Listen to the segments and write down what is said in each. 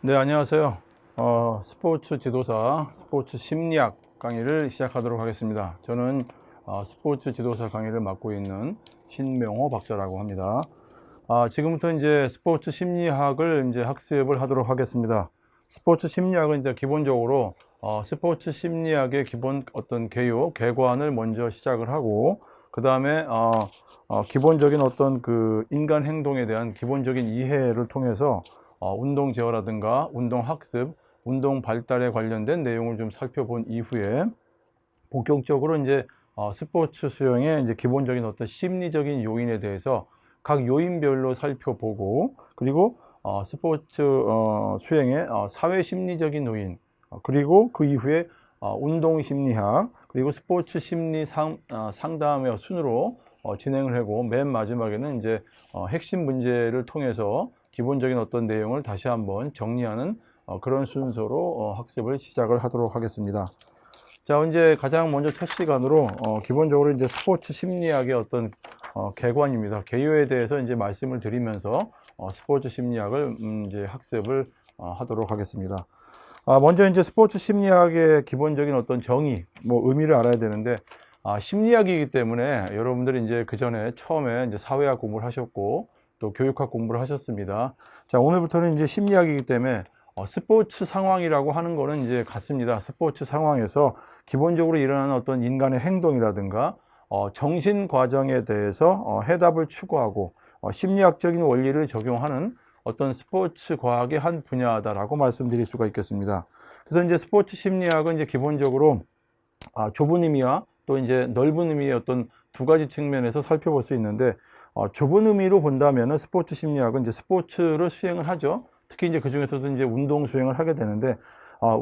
네, 안녕하세요. 스포츠 지도사, 스포츠 심리학 강의를 시작하도록 하겠습니다. 저는 스포츠 지도사 강의를 맡고 있는 신명호 박사라고 합니다. 지금부터 이제 스포츠 심리학을 이제 학습을 하도록 하겠습니다. 스포츠 심리학은 이제 기본적으로 스포츠 심리학의 기본 어떤 개요, 개관을 먼저 시작을 하고, 그 다음에 기본적인 어떤 그 인간 행동에 대한 기본적인 이해를 통해서 운동 제어라든가 운동 학습, 운동 발달에 관련된 내용을 좀 살펴본 이후에 본격적으로 이제 스포츠 수영의 이제 기본적인 어떤 심리적인 요인에 대해서 각 요인별로 살펴보고, 그리고 스포츠 수행의 사회 심리적인 요인, 그리고 그 이후에 운동 심리학, 그리고 스포츠 심리 상담의 순으로 진행을 하고, 맨 마지막에는 이제 핵심 문제를 통해서 기본적인 어떤 내용을 다시 한번 정리하는 그런 순서로 학습을 시작을 하도록 하겠습니다. 자, 이제 가장 먼저 첫 시간으로 기본적으로 이제 스포츠 심리학의 어떤 개관입니다. 개요에 대해서 이제 말씀을 드리면서 스포츠 심리학을 이제 학습을 하도록 하겠습니다. 먼저 이제 스포츠 심리학의 기본적인 어떤 정의, 뭐 의미를 알아야 되는데, 심리학이기 때문에 여러분들이 이제 그 전에 처음에 이제 사회학 공부를 하셨고 또 교육학 공부를 하셨습니다. 자, 오늘부터는 이제 심리학이기 때문에 스포츠 상황이라고 하는 거는 이제 같습니다. 스포츠 상황에서 기본적으로 일어나는 어떤 인간의 행동이라든가 정신 과정에 대해서 해답을 추구하고 심리학적인 원리를 적용하는 어떤 스포츠 과학의 한 분야다라고 말씀드릴 수가 있겠습니다. 그래서 이제 스포츠 심리학은 이제 기본적으로 좁은 의미와 또 이제 넓은 의미의 어떤 두 가지 측면에서 살펴볼 수 있는데, 좁은 의미로 본다면은 스포츠 심리학은 이제 스포츠를 수행을 하죠. 특히 이제 그 중에서도 이제 운동 수행을 하게 되는데,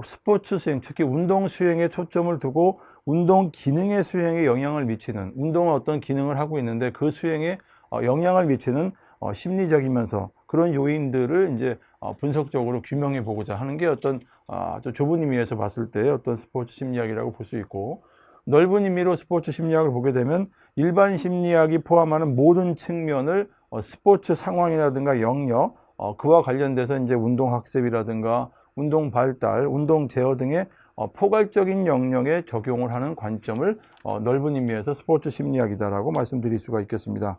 스포츠 수행, 특히 운동 수행에 초점을 두고 운동 기능의 수행에 영향을 미치는, 운동은 어떤 기능을 하고 있는데 그 수행에 영향을 미치는 심리적이면서 그런 요인들을 이제 분석적으로 규명해 보고자 하는 게 어떤 아주 좁은 의미에서 봤을 때 어떤 스포츠 심리학이라고 볼 수 있고, 넓은 의미로 스포츠 심리학을 보게 되면 일반 심리학이 포함하는 모든 측면을 스포츠 상황이라든가 영역, 그와 관련돼서 이제 운동 학습이라든가 운동 발달, 운동 제어 등의 포괄적인 영역에 적용을 하는 관점을 넓은 의미에서 스포츠 심리학이다라고 말씀드릴 수가 있겠습니다.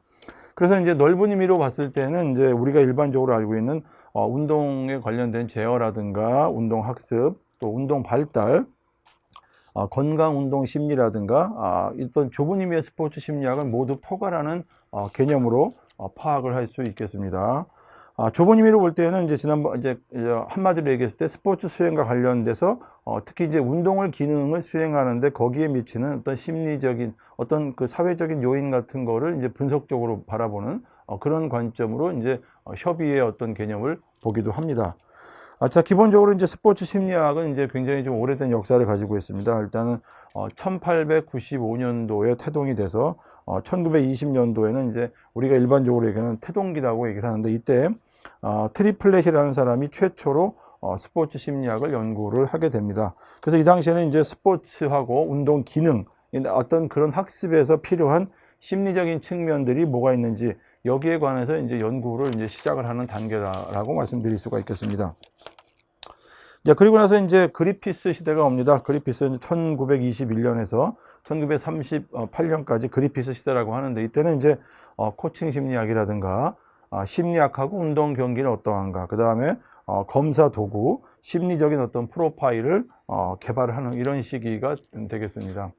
그래서 이제 넓은 의미로 봤을 때는 이제 우리가 일반적으로 알고 있는 운동에 관련된 제어라든가 운동 학습, 또 운동 발달, 건강 운동 심리라든가 어떤 좁은 의미의 스포츠 심리학을 모두 포괄하는 개념으로 파악을 할 수 있겠습니다. 좁은 의미로 볼 때는 이제 지난번 이제 한마디로 얘기했을 때 스포츠 수행과 관련돼서 특히 이제 운동을 기능을 수행하는데 거기에 미치는 어떤 심리적인 어떤 그 사회적인 요인 같은 거를 이제 분석적으로 바라보는 그런 관점으로 이제 협의의 어떤 개념을 보기도 합니다. 자, 기본적으로 이제 스포츠 심리학은 이제 굉장히 좀 오래된 역사를 가지고 있습니다. 일단은 1895년도에 태동이 돼서 1920년도에는 이제 우리가 일반적으로 얘기하는 태동기라고 얘기를 하는데, 이때 트리플렛이라는 사람이 최초로 스포츠 심리학을 연구를 하게 됩니다. 그래서 이 당시에는 이제 스포츠하고 운동 기능, 어떤 그런 학습에서 필요한 심리적인 측면들이 뭐가 있는지 여기에 관해서 이제 연구를 이제 시작을 하는 단계라고 말씀드릴 수가 있겠습니다. 자, 그리고 나서 이제 그리피스 시대가 옵니다. 그리피스는 1921년에서 1938년까지 그리피스 시대라고 하는데, 이때는 이제 코칭 심리학이라든가 심리학하고 운동 경기는 어떠한가, 그 다음에 검사 도구, 심리적인 어떤 프로파일을 개발하는 이런 시기가 되겠습니다.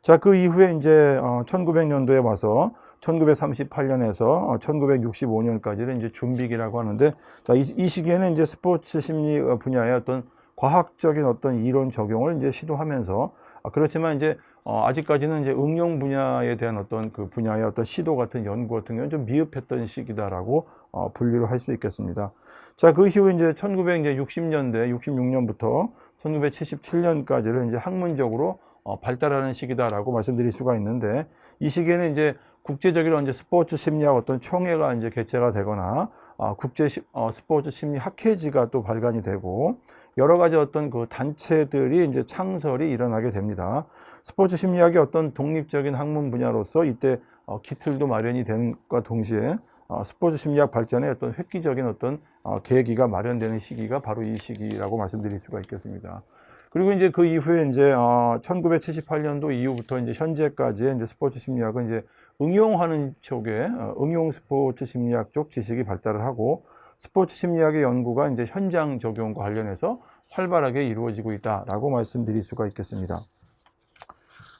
자, 그 이후에 이제 1900년도에 와서 1938년에서 1965년까지는 이제 준비기라고 하는데, 자, 이 시기에는 이제 스포츠 심리 분야의 어떤 과학적인 어떤 이론 적용을 이제 시도하면서, 그렇지만 이제 아직까지는 이제 응용 분야에 대한 어떤 그 분야의 어떤 시도 같은 연구 같은 경우는 좀 미흡했던 시기다라고 분류를 할 수 있겠습니다. 자, 그 이후에 이제 1960년대, 66년부터 1977년까지를 이제 학문적으로 발달하는 시기다라고 말씀드릴 수가 있는데, 이 시기에는 이제 국제적으로 이제 스포츠 심리학 어떤 총회가 이제 개최가 되거나 국제 스포츠 심리 학회지가 또 발간이 되고, 여러 가지 어떤 그 단체들이 이제 창설이 일어나게 됩니다. 스포츠 심리학의 어떤 독립적인 학문 분야로서 이때 기틀도 마련이 됨과 동시에 스포츠 심리학 발전의 어떤 획기적인 어떤 계기가 마련되는 시기가 바로 이 시기라고 말씀드릴 수가 있겠습니다. 그리고 이제 그 이후에 이제 1978년도 이후부터 이제 현재까지의 이제 스포츠 심리학은 이제 응용하는 쪽에 응용 스포츠 심리학 쪽 지식이 발달을 하고 스포츠 심리학의 연구가 이제 현장 적용과 관련해서 활발하게 이루어지고 있다라고 말씀드릴 수가 있겠습니다.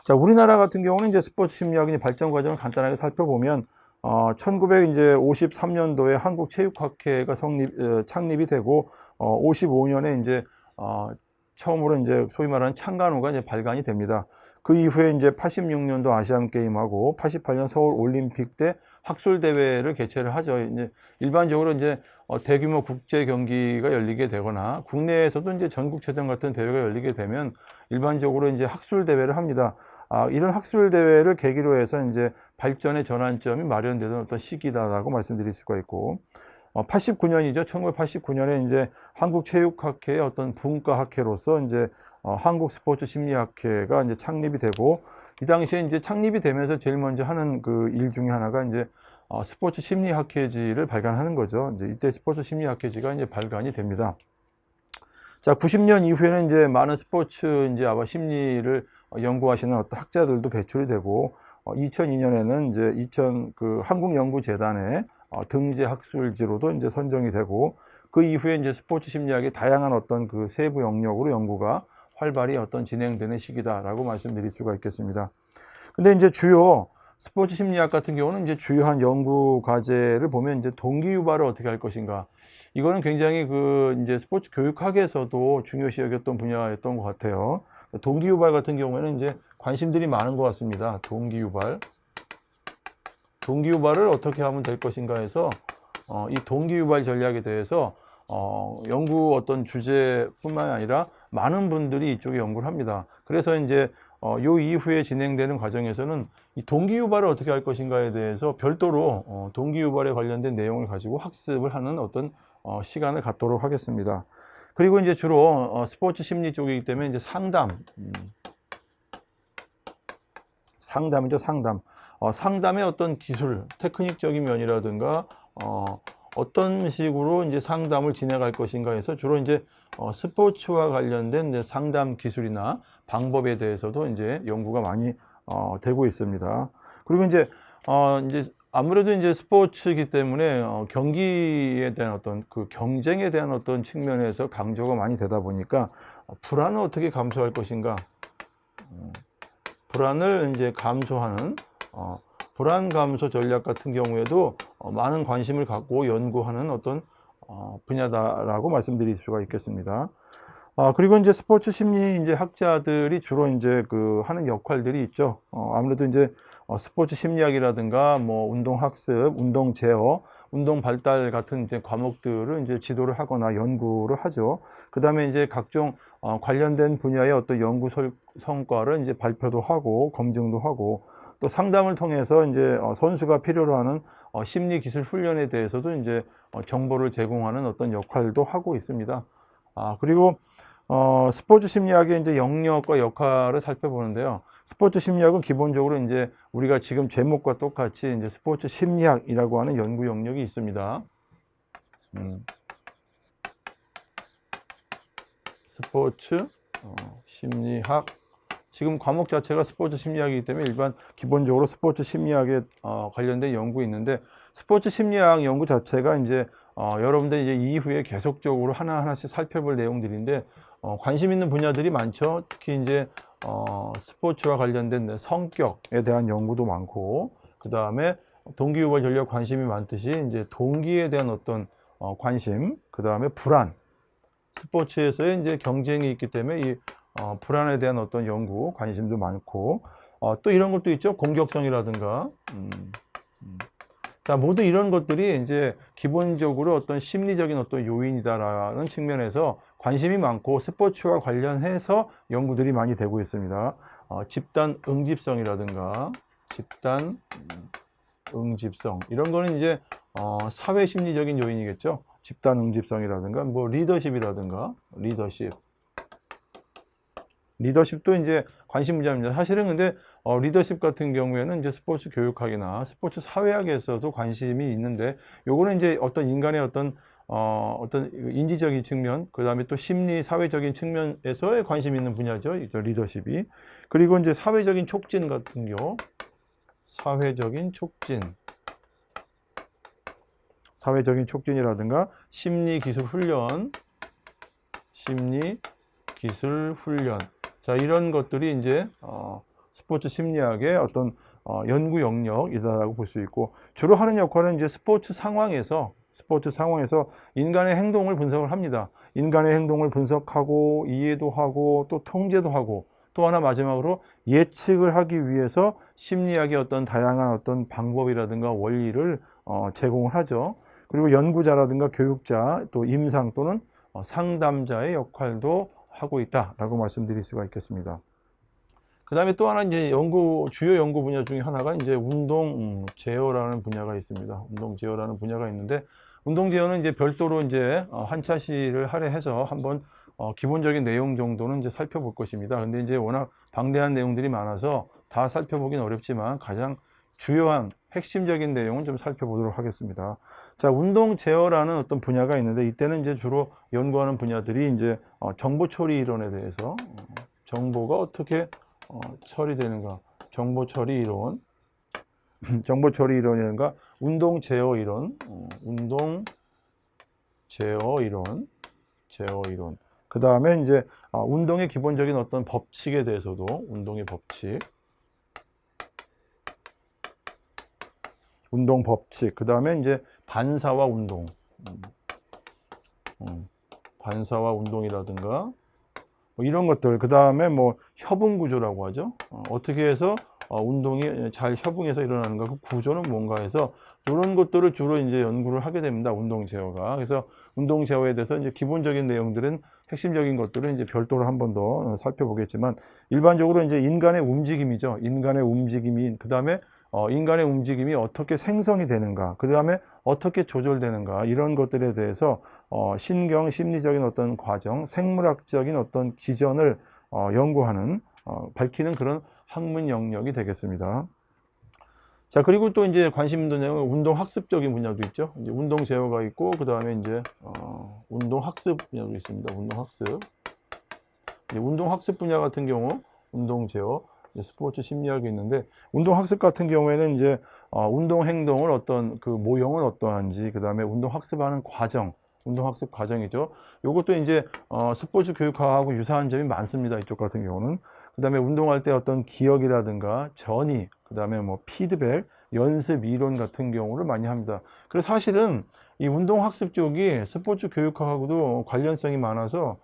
자, 우리나라 같은 경우는 이제 스포츠 심리학의 발전 과정을 간단하게 살펴보면 1953년도에 한국체육학회가 창립이 되고 55년에 이제 처음으로 이제 소위 말하는 창간호가 이제 발간이 됩니다. 그 이후에 이제 86년도 아시안 게임하고 88년 서울 올림픽 때 학술 대회를 개최를 하죠. 이제 일반적으로 이제 대규모 국제 경기가 열리게 되거나 국내에서도 이제 전국체전 같은 대회가 열리게 되면 일반적으로 이제 학술 대회를 합니다. 이런 학술 대회를 계기로 해서 이제 발전의 전환점이 마련되는 어떤 시기다라고 말씀드릴 수가 있고, 89년이죠. 1989년에 이제 한국체육학회의 어떤 분과학회로서 이제 한국 스포츠 심리학회가 이제 창립이 되고, 이 당시에 이제 창립이 되면서 제일 먼저 하는 그 일 중에 하나가 이제 스포츠 심리학회지를 발간하는 거죠. 이제 이때 스포츠 심리학회지가 이제 발간이 됩니다. 자, 90년 이후에는 이제 많은 스포츠 이제 아마 심리를 연구하시는 어떤 학자들도 배출이 되고, 2002년에는 이제 그 한국연구재단의 등재 학술지로도 이제 선정이 되고, 그 이후에 이제 스포츠 심리학의 다양한 어떤 그 세부 영역으로 연구가 활발히 어떤 진행되는 시기다라고 말씀드릴 수가 있겠습니다. 근데 이제 주요 스포츠 심리학 같은 경우는 이제 주요한 연구 과제를 보면 이제 동기 유발을 어떻게 할 것인가. 이거는 굉장히 그 이제 스포츠 교육학에서도 중요시 여겼던 분야였던 것 같아요. 동기 유발 같은 경우에는 이제 관심들이 많은 것 같습니다. 동기 유발. 동기 유발을 어떻게 하면 될 것인가 해서 이 동기 유발 전략에 대해서 연구 어떤 주제뿐만 아니라 많은 분들이 이쪽에 연구를 합니다. 그래서 이제 요 이후에 진행되는 과정에서는 이 동기 유발을 어떻게 할 것인가에 대해서 별도로 동기 유발에 관련된 내용을 가지고 학습을 하는 어떤 시간을 갖도록 하겠습니다. 그리고 이제 주로 스포츠 심리 쪽이기 때문에 이제 상담이죠, 상담. 상담의 어떤 기술, 테크닉적인 면이라든가 어떤 식으로 이제 상담을 진행할 것인가 해서 주로 이제 스포츠와 관련된 이제 상담 기술이나 방법에 대해서도 이제 연구가 많이 되고 있습니다. 그리고 이제 아무래도 이제 스포츠이기 때문에 경기에 대한 어떤 그 경쟁에 대한 어떤 측면에서 강조가 많이 되다 보니까 불안을 어떻게 감소할 것인가, 불안을 이제 감소하는 불안 감소 전략 같은 경우에도 많은 관심을 갖고 연구하는 어떤 분야다라고 말씀드릴 수가 있겠습니다. 그리고 이제 스포츠 심리 이제 학자들이 주로 이제 그 하는 역할들이 있죠. 아무래도 이제 스포츠 심리학이라든가 뭐 운동 학습, 운동 제어, 운동 발달 같은 이제 과목들을 이제 지도를 하거나 연구를 하죠. 그 다음에 이제 각종 관련된 분야의 어떤 연구 성과를 이제 발표도 하고 검증도 하고, 또 상담을 통해서 이제 선수가 필요로 하는 심리 기술 훈련에 대해서도 이제 정보를 제공하는 어떤 역할도 하고 있습니다. 그리고 스포츠 심리학의 이제 영역과 역할을 살펴보는데요. 스포츠 심리학은 기본적으로 이제 우리가 지금 제목과 똑같이 이제 스포츠 심리학이라고 하는 연구 영역이 있습니다. 스포츠 심리학. 지금 과목 자체가 스포츠 심리학이기 때문에 일반 기본적으로 스포츠 심리학에 관련된 연구 있는데, 스포츠 심리학 연구 자체가 이제 여러분들 이제 이후에 계속적으로 하나하나씩 살펴볼 내용들인데, 관심 있는 분야들이 많죠. 특히 이제 스포츠와 관련된 성격에 대한 연구도 많고, 그 다음에 동기유발 전략 관심이 많듯이 이제 동기에 대한 어떤 관심, 그 다음에 불안, 스포츠에서의 이제 경쟁이 있기 때문에 이 불안에 대한 어떤 연구 관심도 많고, 또 이런 것도 있죠. 공격성이라든가. 자, 모두 이런 것들이 이제 기본적으로 어떤 심리적인 어떤 요인이다라는 측면에서 관심이 많고 스포츠와 관련해서 연구들이 많이 되고 있습니다. 집단 응집성이라든가 집단 응집성, 이런 거는 이제 사회 심리적인 요인이겠죠. 집단 응집성이라든가 뭐 리더십이라든가 리더십도 이제 관심 분야입니다. 사실은 근데 리더십 같은 경우에는 이제 스포츠 교육학이나 스포츠 사회학에서도 관심이 있는데, 요거는 이제 어떤 인간의 어떤 인지적인 측면, 그 다음에 또 심리, 사회적인 측면에서의 관심 있는 분야죠. 이 리더십이. 그리고 이제 사회적인 촉진 같은 경우, 사회적인 촉진이라든가 심리 기술 훈련, 자, 이런 것들이 이제 스포츠 심리학의 어떤 연구 영역이다라고 볼 수 있고, 주로 하는 역할은 이제 스포츠 상황에서 인간의 행동을 분석을 합니다. 인간의 행동을 분석하고 이해도 하고 또 통제도 하고, 또 하나 마지막으로 예측을 하기 위해서 심리학의 어떤 다양한 어떤 방법이라든가 원리를 제공을 하죠. 그리고 연구자라든가 교육자, 또 임상 또는 상담자의 역할도 하고 있다라고 말씀드릴 수가 있겠습니다. 그 다음에 또 하나 이제 주요 연구 분야 중에 하나가 이제 운동 제어라는 분야가 있습니다. 운동 제어라는 분야가 있는데, 운동 제어는 이제 별도로 이제 한차시를 할애해서 한번 기본적인 내용 정도는 이제 살펴볼 것입니다. 근데 이제 워낙 방대한 내용들이 많아서 다 살펴보긴 어렵지만 가장 주요한 핵심적인 내용은 좀 살펴보도록 하겠습니다. 자, 운동 제어라는 어떤 분야가 있는데, 이때는 이제 주로 연구하는 분야들이 이제 정보 처리 이론에 대해서, 정보가 어떻게 처리되는가, 정보 처리 이론, 정보 처리 이론이라든가 운동 제어 이론, 제어 이론. 그 다음에 이제 운동의 기본적인 어떤 법칙에 대해서도, 운동의 법칙, 운동 법칙. 그 다음에 이제 반사와 운동, 반사와 운동이라든가 뭐 이런 것들. 그 다음에 뭐 협응 구조라고 하죠. 어떻게 해서 운동이 잘 협응해서 일어나는가, 그 구조는 뭔가 해서 이런 것들을 주로 이제 연구를 하게 됩니다. 운동 제어가. 그래서 운동 제어에 대해서 이제 기본적인 내용들은, 핵심적인 것들은 이제 별도로 한 번 더 살펴보겠지만, 일반적으로 이제 인간의 움직임이죠. 인간의 움직임이, 그 다음에 인간의 움직임이 어떻게 생성이 되는가, 그 다음에 어떻게 조절되는가, 이런 것들에 대해서 신경, 심리적인 어떤 과정, 생물학적인 어떤 기전을 연구하는, 밝히는 그런 학문 영역이 되겠습니다. 자, 그리고 또 이제 관심 있는 내용은 운동 학습적인 분야도 있죠. 이제 운동 제어가 있고, 그 다음에 이제 운동 학습 분야도 있습니다. 운동 학습 분야 같은 경우 운동 제어, 스포츠 심리학이 있는데, 운동 학습 같은 경우에는 이제 운동 행동을 어떤 그 모형은 어떠한지, 그 다음에 운동 학습하는 과정, 운동 학습 과정이죠. 요것도 이제 스포츠 교육하고 유사한 점이 많습니다. 이쪽 같은 경우는. 그 다음에 운동할 때 어떤 기억이라든가 전이, 그 다음에 뭐 피드백, 연습 이론 같은 경우를 많이 합니다. 그래서 사실은 이 운동 학습 쪽이 스포츠 교육하고도 관련성이 많아서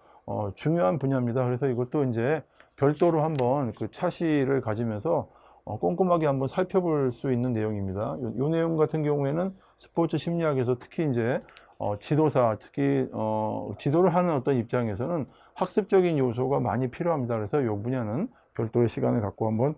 중요한 분야입니다. 그래서 이것도 이제 별도로 한번 그 차시를 가지면서 꼼꼼하게 한번 살펴볼 수 있는 내용입니다. 이 내용 같은 경우에는 스포츠 심리학에서 특히 이제 지도사, 특히 지도를 하는 어떤 입장에서는 학습적인 요소가 많이 필요합니다. 그래서 이 분야는 별도의 시간을 갖고 한번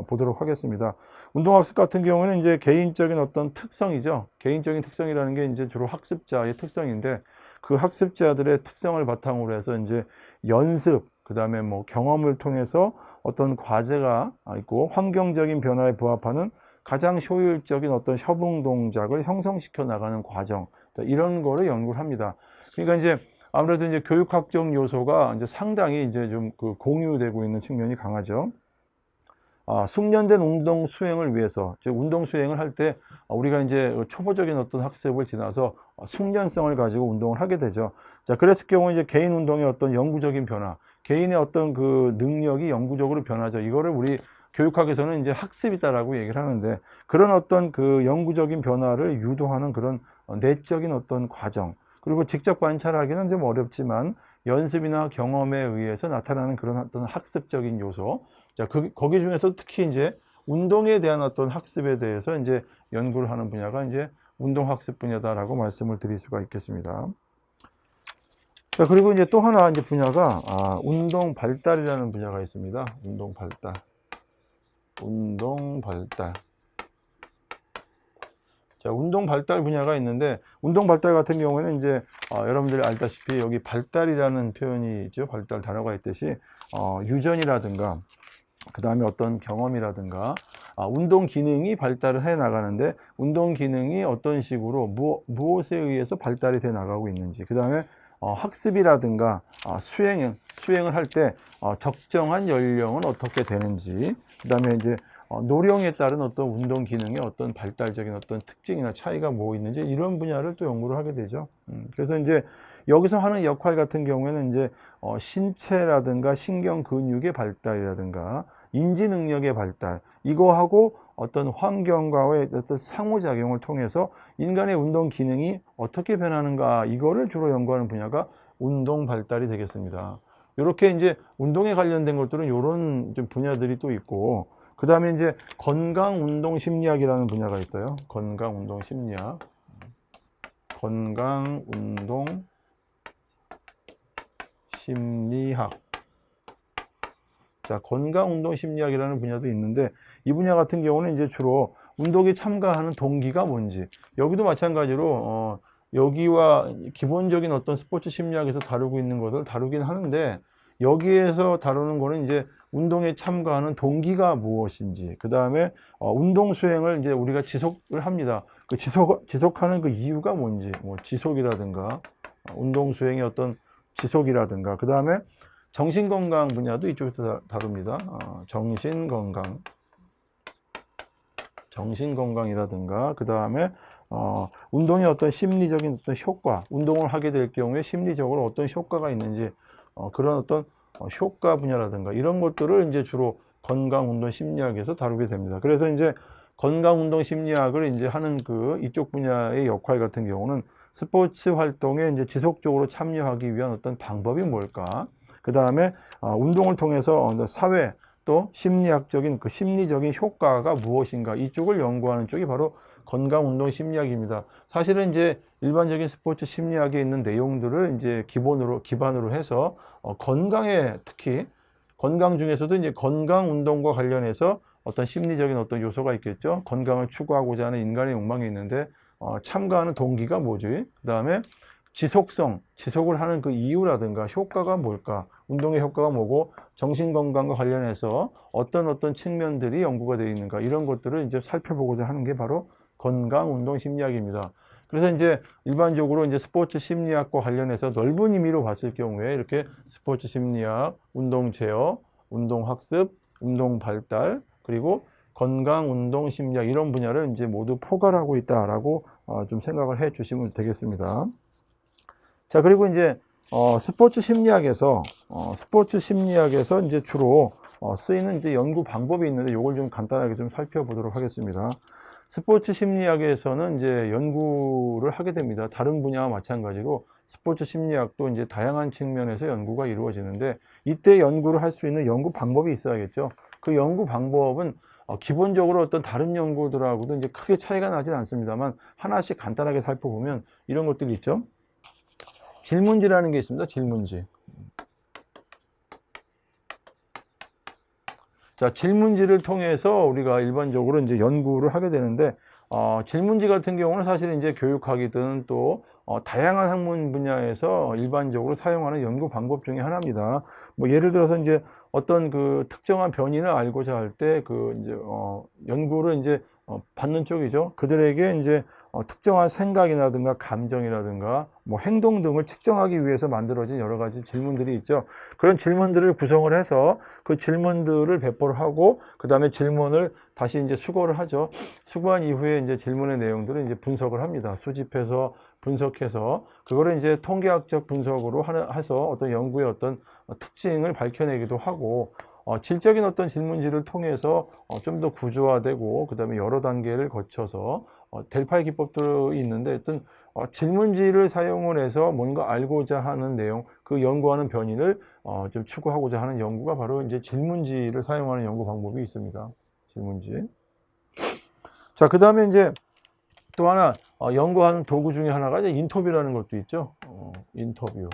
보도록 하겠습니다. 운동학습 같은 경우는 이제 개인적인 어떤 특성이죠. 개인적인 특성이라는 게 이제 주로 학습자의 특성인데, 그 학습자들의 특성을 바탕으로 해서 이제 연습, 그 다음에 뭐 경험을 통해서 어떤 과제가 있고 환경적인 변화에 부합하는 가장 효율적인 어떤 협응 동작을 형성시켜 나가는 과정, 이런 거를 연구를 합니다. 그러니까 이제 아무래도 이제 교육학적 요소가 이제 상당히 이제 좀 그 공유되고 있는 측면이 강하죠. 숙련된 운동 수행을 위해서, 즉 운동 수행을 할 때 우리가 이제 초보적인 어떤 학습을 지나서 숙련성을 가지고 운동을 하게 되죠. 자, 그랬을 경우 이제 개인 운동의 어떤 영구적인 변화, 개인의 어떤 그 능력이 영구적으로 변하죠. 이거를 우리 교육학에서는 이제 학습이다라고 얘기를 하는데, 그런 어떤 그 영구적인 변화를 유도하는 그런 내적인 어떤 과정, 그리고 직접 관찰하기는 좀 어렵지만 연습이나 경험에 의해서 나타나는 그런 어떤 학습적인 요소. 자, 거기 중에서 특히 이제 운동에 대한 어떤 학습에 대해서 이제 연구를 하는 분야가 이제 운동학습 분야다라고 말씀을 드릴 수가 있겠습니다. 자, 그리고 이제 또 하나 이제 분야가 운동 발달이라는 분야가 있습니다. 운동 발달. 자, 운동 발달 분야가 있는데, 운동 발달 같은 경우에는 이제 여러분들이 알다시피 여기 발달이라는 표현이 있죠. 발달 단어가 있듯이 유전이라든가 그 다음에 어떤 경험이라든가 운동 기능이 발달을 해 나가는데 운동 기능이 어떤 식으로 무엇에 의해서 발달이 돼 나가고 있는지, 그 다음에 학습이라든가 수행을 할 때 적정한 연령은 어떻게 되는지, 그 다음에 이제 노령에 따른 어떤 운동 기능의 어떤 발달적인 어떤 특징이나 차이가 뭐 있는지, 이런 분야를 또 연구를 하게 되죠. 그래서 이제 여기서 하는 역할 같은 경우에는 이제 신체라든가 신경 근육의 발달이라든가 인지 능력의 발달, 이거하고 어떤 환경과의 어떤 상호작용을 통해서 인간의 운동 기능이 어떻게 변하는가, 이거를 주로 연구하는 분야가 운동 발달이 되겠습니다. 이렇게 이제 운동에 관련된 것들은 이런 분야들이 또 있고, 그 다음에 이제 건강 운동 심리학이라는 분야가 있어요. 건강 운동 심리학. 건강 운동 심리학. 자, 건강 운동 심리학이라는 분야도 있는데, 이 분야 같은 경우는 이제 주로 운동에 참가하는 동기가 뭔지, 여기도 마찬가지로 여기와 기본적인 어떤 스포츠 심리학에서 다루고 있는 것을 다루긴 하는데, 여기에서 다루는 거는 이제 운동에 참가하는 동기가 무엇인지, 그 다음에 운동 수행을 이제 우리가 지속을 합니다. 그 지속하는 그 이유가 뭔지, 뭐 지속이라든가 운동 수행의 어떤 지속이라든가, 그 다음에 정신건강 분야도 이쪽에서 다룹니다. 정신건강이라든가, 그 다음에 운동의 어떤 심리적인 어떤 효과, 운동을 하게 될 경우에 심리적으로 어떤 효과가 있는지, 그런 어떤 효과 분야라든가, 이런 것들을 이제 주로 건강운동 심리학에서 다루게 됩니다. 그래서 이제 건강운동 심리학을 이제 하는 이쪽 분야의 역할 같은 경우는 스포츠 활동에 이제 지속적으로 참여하기 위한 어떤 방법이 뭘까? 그 다음에 운동을 통해서 사회 또 심리학적인 심리적인 효과가 무엇인가, 이쪽을 연구하는 쪽이 바로 건강운동 심리학입니다. 사실은 이제 일반적인 스포츠 심리학에 있는 내용들을 이제 기반으로 해서 건강에, 특히 건강 중에서도 이제 건강 운동과 관련해서 어떤 심리적인 어떤 요소가 있겠죠. 건강을 추구하고자 하는 인간의 욕망이 있는데 참가하는 동기가 뭐지? 그 다음에 지속을 하는 그 이유라든가 효과가 뭘까? 운동의 효과가 뭐고, 정신건강과 관련해서 어떤 측면들이 연구가 되어 있는가, 이런 것들을 이제 살펴보고자 하는 게 바로 건강운동 심리학입니다. 그래서 이제 일반적으로 이제 스포츠 심리학과 관련해서 넓은 의미로 봤을 경우에 이렇게 스포츠 심리학, 운동 제어, 운동 학습, 운동 발달, 그리고 건강 운동 심리학, 이런 분야를 이제 모두 포괄하고 있다라고 좀 생각을 해 주시면 되겠습니다. 자, 그리고 이제 스포츠 심리학에서 이제 주로 쓰이는 이제 연구 방법이 있는데, 이걸 좀 간단하게 좀 살펴보도록 하겠습니다. 스포츠 심리학에서는 이제 연구를 하게 됩니다. 다른 분야와 마찬가지로 스포츠 심리학도 이제 다양한 측면에서 연구가 이루어지는데, 이때 연구를 할 수 있는 연구 방법이 있어야겠죠. 그 연구 방법은 기본적으로 어떤 다른 연구들하고도 이제 크게 차이가 나진 않습니다만, 하나씩 간단하게 살펴보면 이런 것들이 있죠. 질문지라는 게 있습니다. 질문지. 자, 질문지를 통해서 우리가 일반적으로 이제 연구를 하게 되는데, 질문지 같은 경우는 사실 이제 교육학이든 또 다양한 학문 분야에서 일반적으로 사용하는 연구 방법 중에 하나입니다. 뭐 예를 들어서 이제 어떤 특정한 변이를 알고자 할 때 이제 연구를 이제 받는 쪽이죠. 그들에게 이제 특정한 생각이라든가 감정이라든가 뭐 행동 등을 측정하기 위해서 만들어진 여러 가지 질문들이 있죠. 그런 질문들을 구성을 해서 그 질문들을 배포를 하고, 그 다음에 질문을 다시 이제 수거를 하죠. 수거한 이후에 이제 질문의 내용들을 이제 분석을 합니다. 수집해서 분석해서 그거를 이제 통계학적 분석으로 해서 어떤 연구의 어떤 특징을 밝혀내기도 하고, 질적인 어떤 질문지를 통해서 좀 더 구조화되고, 그 다음에 여러 단계를 거쳐서 델파이 기법들이 있는데, 어떤 질문지를 사용을 해서 뭔가 알고자 하는 내용, 그 연구하는 변이를 좀 추구하고자 하는 연구가 바로 이제 질문지를 사용하는 연구 방법이 있습니다. 질문지. 자, 그 다음에 이제 또 하나 연구하는 도구 중에 하나가 이제 인터뷰라는 것도 있죠. 인터뷰.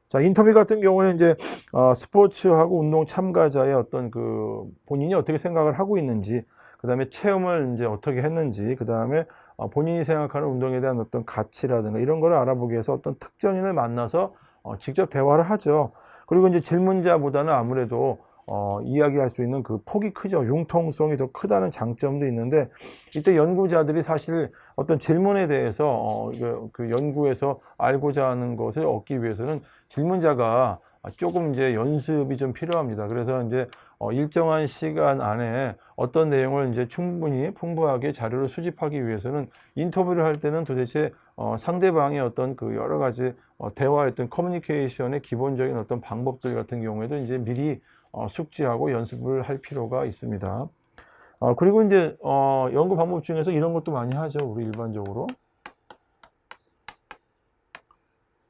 자, 인터뷰 같은 경우는 이제 스포츠하고 운동 참가자의 어떤 본인이 어떻게 생각을 하고 있는지, 그 다음에 체험을 이제 어떻게 했는지, 그 다음에 본인이 생각하는 운동에 대한 어떤 가치라든가 이런 거를 알아보기 위해서 어떤 특정인을 만나서 직접 대화를 하죠. 그리고 이제 질문자보다는 아무래도 이야기할 수 있는 그 폭이 크죠. 융통성이 더 크다는 장점도 있는데, 이때 연구자들이 사실 어떤 질문에 대해서 그 연구에서 알고자 하는 것을 얻기 위해서는 질문자가 조금 이제 연습이 좀 필요합니다. 그래서 이제 일정한 시간 안에 어떤 내용을 이제 충분히 풍부하게 자료를 수집하기 위해서는 인터뷰를 할 때는 도대체 상대방의 어떤 그 여러 가지 대화의 어떤 커뮤니케이션의 기본적인 어떤 방법들 같은 경우에도 이제 미리 숙지하고 연습을 할 필요가 있습니다. 그리고 이제 연구 방법 중에서 이런 것도 많이 하죠. 우리 일반적으로.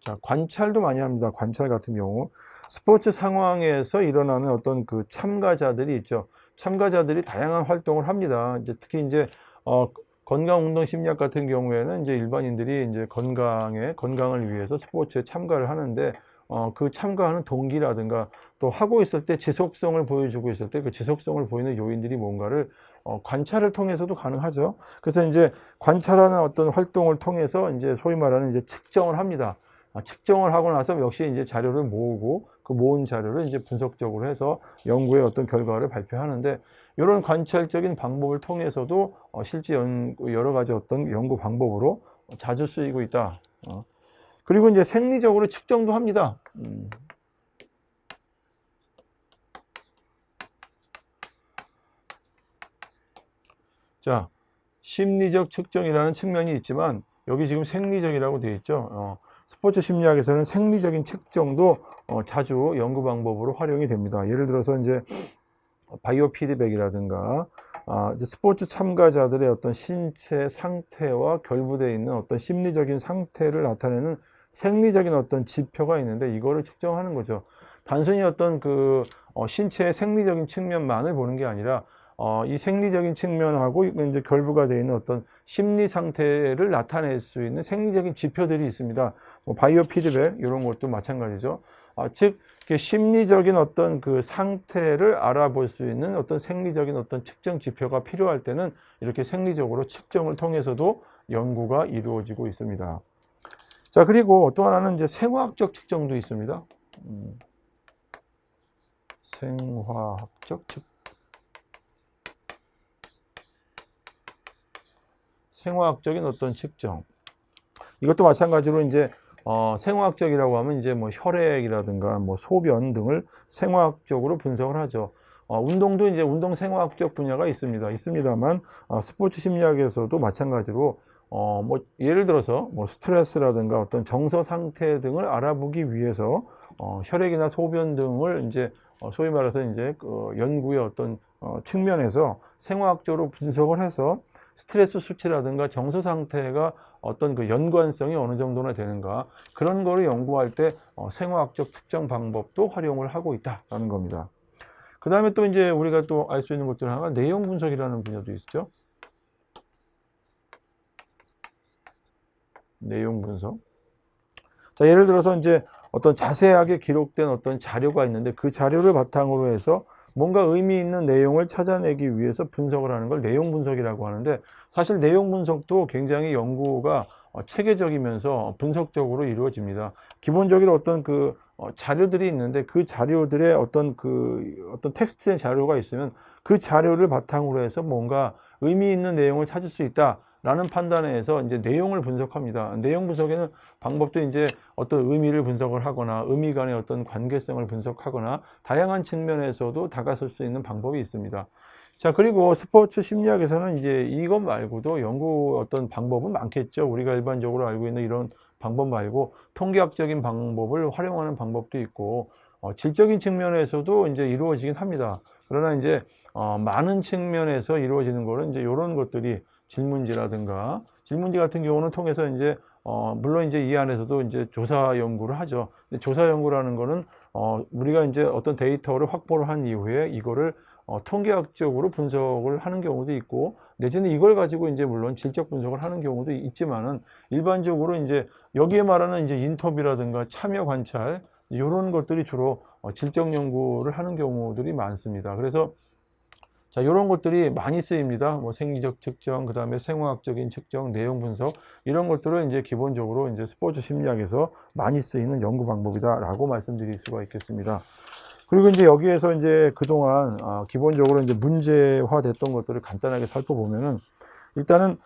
자, 관찰도 많이 합니다. 관찰 같은 경우. 스포츠 상황에서 일어나는 어떤 그 참가자들이 있죠. 참가자들이 다양한 활동을 합니다. 이제 특히 이제 건강운동 심리학 같은 경우에는 이제 일반인들이 이제 건강을 위해서 스포츠에 참가를 하는데, 그 참가하는 동기라든가 또 하고 있을 때 지속성을 보여주고 있을 때 그 지속성을 보이는 요인들이 뭔가를 관찰을 통해서도 가능하죠. 그래서 이제 관찰하는 어떤 활동을 통해서 이제 소위 말하는 이제 측정을 합니다. 측정을 하고 나서 역시 이제 자료를 모으고 그 모은 자료를 이제 분석적으로 해서 연구의 어떤 결과를 발표하는데, 이런 관찰적인 방법을 통해서도 실제 여러 가지 어떤 연구 방법으로 자주 쓰이고 있다. 그리고 이제 생리적으로 측정도 합니다. 자, 심리적 측정이라는 측면이 있지만 여기 지금 생리적이라고 되어 있죠. 스포츠 심리학에서는 생리적인 측정도 자주 연구 방법으로 활용이 됩니다. 예를 들어서 이제 바이오 피드백이라든가 이제 스포츠 참가자들의 어떤 신체 상태와 결부되어 있는 어떤 심리적인 상태를 나타내는 생리적인 어떤 지표가 있는데, 이거를 측정하는 거죠. 단순히 어떤 그 신체의 생리적인 측면만을 보는 게 아니라 이 생리적인 측면하고 이제 결부가 되어 있는 어떤 심리 상태를 나타낼 수 있는 생리적인 지표들이 있습니다. 뭐 바이오 피드백 이런 것도 마찬가지죠. 즉 심리적인 어떤 그 상태를 알아볼 수 있는 어떤 생리적인 어떤 측정 지표가 필요할 때는 이렇게 생리적으로 측정을 통해서도 연구가 이루어지고 있습니다. 자, 그리고 또 하나는 이제 생화학적 측정도 있습니다. 생화학적인 어떤 측정. 이것도 마찬가지로 이제 생화학적이라고 하면 이제 뭐 혈액이라든가 뭐 소변 등을 생화학적으로 분석을 하죠. 운동도 이제 운동 생화학적 분야가 있습니다만 스포츠 심리학에서도 마찬가지로 뭐 예를 들어서 뭐 스트레스라든가 어떤 정서 상태 등을 알아보기 위해서 혈액이나 소변 등을 이제 소위 말해서 이제 그 연구의 어떤 측면에서 생화학적으로 분석을 해서 스트레스 수치라든가 정서 상태가 어떤 그 연관성이 어느 정도나 되는가, 그런 거를 연구할 때 생화학적 측정 방법도 활용을 하고 있다라는 겁니다. 그 다음에 또 이제 우리가 또 알 수 있는 것들 하나가 내용 분석이라는 분야도 있죠. 내용 분석. 자, 예를 들어서 이제 어떤 자세하게 기록된 어떤 자료가 있는데 그 자료를 바탕으로 해서 뭔가 의미 있는 내용을 찾아내기 위해서 분석을 하는 걸 내용 분석이라고 하는데, 사실 내용 분석도 굉장히 연구가 체계적이면서 분석적으로 이루어집니다. 기본적으로 어떤 그 자료들이 있는데 그 자료들의 어떤 텍스트의 자료가 있으면 그 자료를 바탕으로 해서 뭔가 의미 있는 내용을 찾을 수 있다 라는 판단에서 이제 내용을 분석합니다. 내용 분석에는 방법도 이제 어떤 의미를 분석을 하거나 의미 간의 어떤 관계성을 분석하거나 다양한 측면에서도 다가설 수 있는 방법이 있습니다. 자, 그리고 스포츠 심리학에서는 이제 이것 말고도 연구 어떤 방법은 많겠죠. 우리가 일반적으로 알고 있는 이런 방법 말고 통계학적인 방법을 활용하는 방법도 있고 질적인 측면에서도 이제 이루어지긴 합니다. 그러나 이제 많은 측면에서 이루어지는 거는 이제 이런 것들이 질문지 같은 경우는 통해서 이제 물론 이제 이 안에서도 이제 조사 연구를 하죠. 근데 조사 연구라는 거는 우리가 이제 어떤 데이터를 확보를 한 이후에 이거를 통계학적으로 분석을 하는 경우도 있고, 내지는 이걸 가지고 이제 물론 질적 분석을 하는 경우도 있지만은, 일반적으로 이제 여기에 말하는 이제 인터뷰라든가 참여 관찰 이런 것들이 주로 질적 연구를 하는 경우들이 많습니다. 그래서 자, 이런 것들이 많이 쓰입니다. 뭐 생리적 측정, 그 다음에 생화학적인 측정, 내용 분석, 이런 것들은 이제 기본적으로 이제 스포츠 심리학에서 많이 쓰이는 연구 방법이다라고 말씀드릴 수가 있겠습니다. 그리고 이제 여기에서 이제 그동안 기본적으로 이제 문제화됐던 것들을 간단하게 살펴보면은, 일단은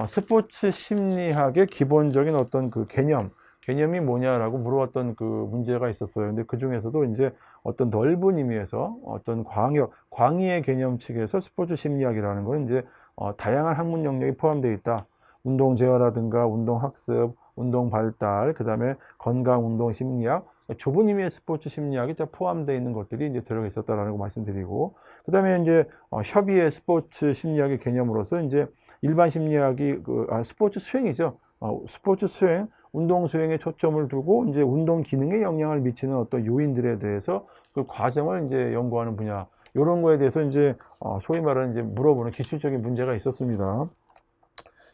스포츠 심리학의 기본적인 어떤 그 개념이 뭐냐라고 물어봤던 그 문제가 있었어요. 근데 그 중에서도 이제 어떤 넓은 의미에서 어떤 광의의 개념 측에서 스포츠 심리학이라는 건 이제 다양한 학문 영역이 포함되어 있다. 운동 제어라든가 운동 학습, 운동 발달, 그 다음에 건강 운동 심리학, 좁은 의미의 스포츠 심리학이 다 포함되어 있는 것들이 이제 들어가 있었다라는 거 말씀드리고, 그 다음에 이제 협의의 스포츠 심리학의 개념으로서 이제 일반 심리학이 스포츠 수행이죠. 스포츠 수행, 운동 수행에 초점을 두고 이제 운동 기능에 영향을 미치는 어떤 요인들에 대해서 그 과정을 이제 연구하는 분야, 이런 거에 대해서 이제 소위 말하는 이제 물어보는 기술적인 문제가 있었습니다.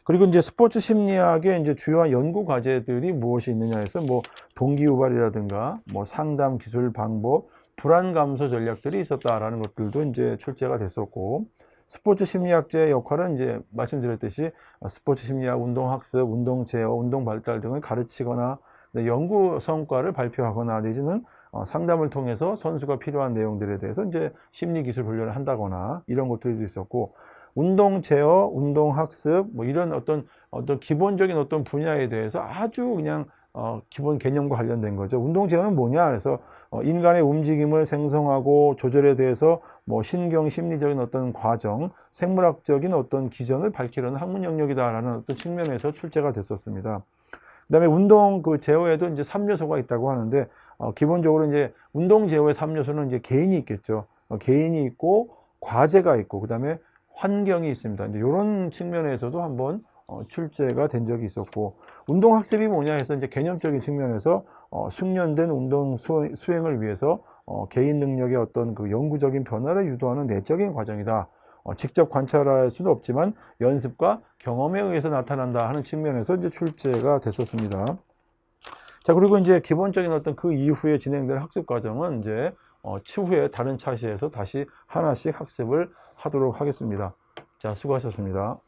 그리고 이제 스포츠 심리학의 이제 주요한 연구 과제들이 무엇이 있느냐 해서 뭐 동기 유발이라든가 뭐 상담 기술 방법, 불안 감소 전략들이 있었다라는 것들도 이제 출제가 됐었고, 스포츠 심리학자의 역할은 이제 말씀드렸듯이 스포츠 심리학, 운동 학습, 운동 제어, 운동 발달 등을 가르치거나 연구 성과를 발표하거나 내지는 상담을 통해서 선수가 필요한 내용들에 대해서 이제 심리 기술 훈련을 한다거나 이런 것들도 있었고, 운동 제어, 운동 학습, 뭐 이런 어떤 기본적인 어떤 분야에 대해서 아주 그냥 기본 개념과 관련된 거죠. 운동 제어는 뭐냐? 그래서 인간의 움직임을 생성하고 조절에 대해서 뭐 신경 심리적인 어떤 과정, 생물학적인 어떤 기전을 밝히려는 학문 영역이다라는 어떤 측면에서 출제가 됐었습니다. 그다음에 운동 그 제어에도 이제 3요소가 있다고 하는데, 기본적으로 이제 운동 제어의 3요소는 이제 개인이 있겠죠. 개인이 있고 과제가 있고 그다음에 환경이 있습니다. 이제 이런 측면에서도 한번 출제가 된 적이 있었고, 운동 학습이 뭐냐 해서 이제 개념적인 측면에서 숙련된 운동 수행을 위해서 개인 능력의 어떤 그 영구적인 변화를 유도하는 내적인 과정이다. 직접 관찰할 수는 없지만 연습과 경험에 의해서 나타난다 하는 측면에서 이제 출제가 됐었습니다. 자, 그리고 이제 기본적인 어떤 그 이후에 진행되는 학습 과정은 이제 추후에 다른 차시에서 다시 하나씩 학습을 하도록 하겠습니다. 자, 수고하셨습니다.